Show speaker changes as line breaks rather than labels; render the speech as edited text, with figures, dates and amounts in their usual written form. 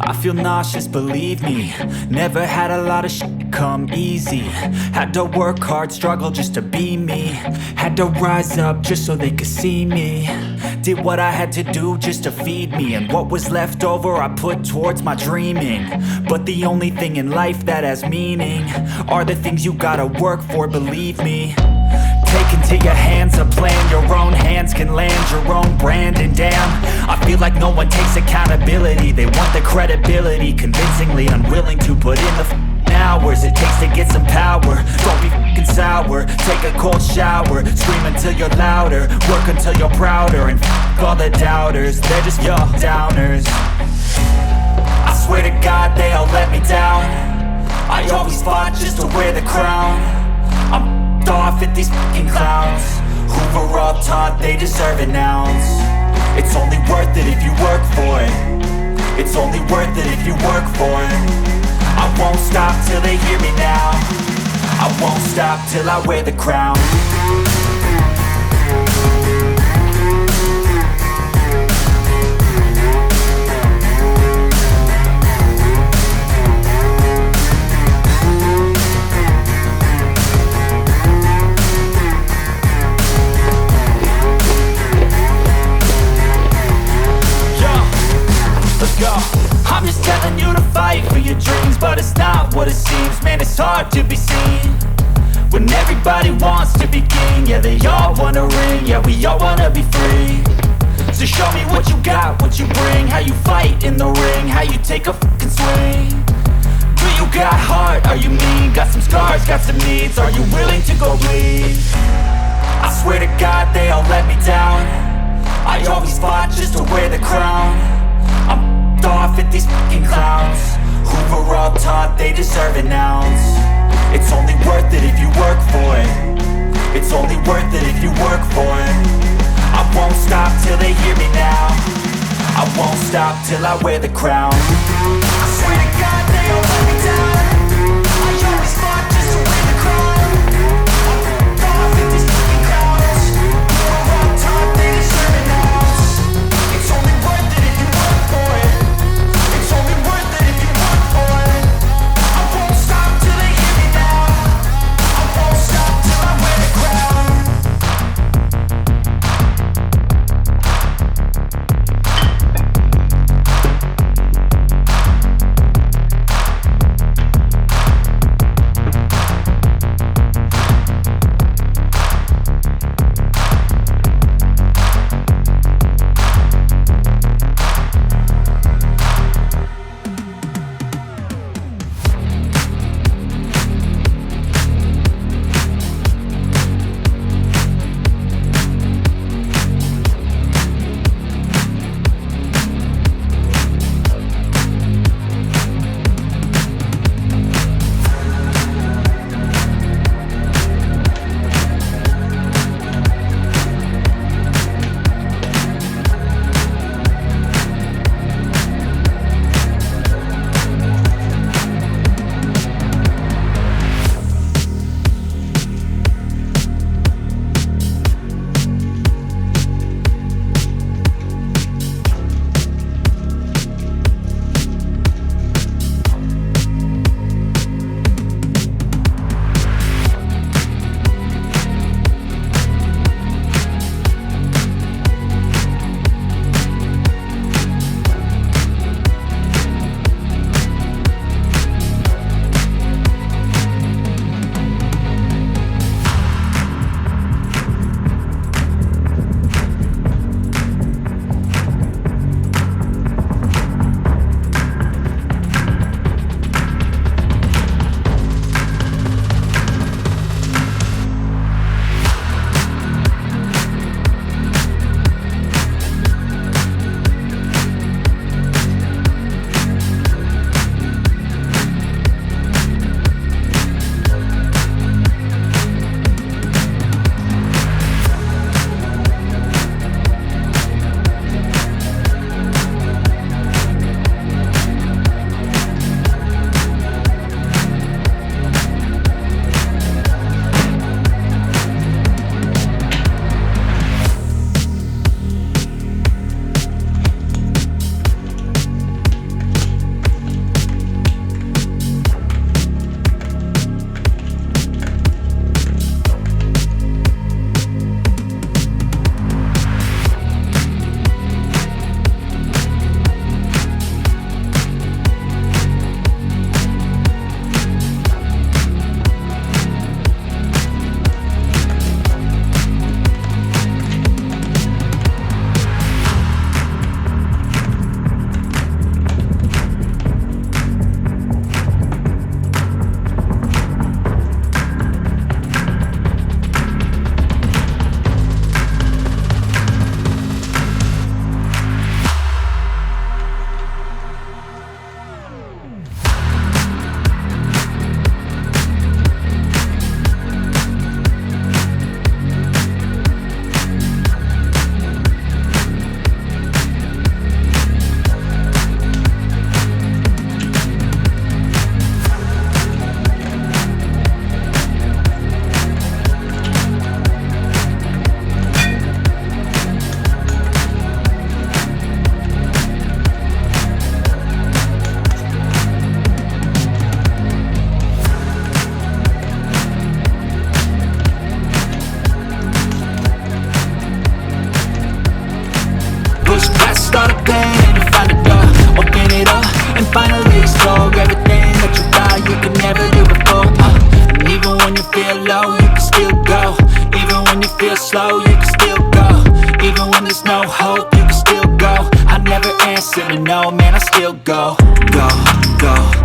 I feel nauseous, believe me. Never had a lot of shit come easy. Had to work hard, struggle just to be me. Had to rise up just so they could see me. Did what I had to do just to feed me, and what was left over I put towards my dreaming. But the only thing in life that has meaning are the things you gotta work for, believe me. Take into your hands a plan, your own hands can land your own brand. And damn, I feel like no one takes accountability. They want the credibility, convincingly unwilling to put in the hours it takes to get some power. Don't be f***ing sour, take a cold shower. Scream until you're louder, work until you're prouder. And f*** all the doubters, they're just your downers. I swear to God they all let me down. I always fought just to wear the crown. I'm off at these fucking clowns who were all taught they deserve an ounce. It's only worth it if you work for it. It's only worth it if you work for it. I won't stop till they hear me now. I won't stop till I wear the crown. I'm just telling you to fight for your dreams, but it's not what it seems. Man, it's hard to be seen when everybody wants to be king. Yeah, they all wanna ring, yeah, we all wanna be free. So show me what you got, what you bring, how you fight in the ring, how you take a fucking swing. Do you got heart, are you mean? Got some scars, got some needs, are you willing to go bleed? I swear to God they all let me down. I always fought just to wear the crown. I'm off at these fucking clowns who were all taught they deserve an ounce. It's only worth it if you work for it. It's only worth it if you work for it. I won't stop till they hear me now. I won't stop till I wear the crown. I swear to God they all let me down. I always fought just to wear the crown. I'm off at these fucking clowns who were all taught they deserve an ounce. It's only worth it if you work for it. It's only worth it if you work for it. I won't stop till they hear me now. I won't stop till I wear the crown. I still go, go, go.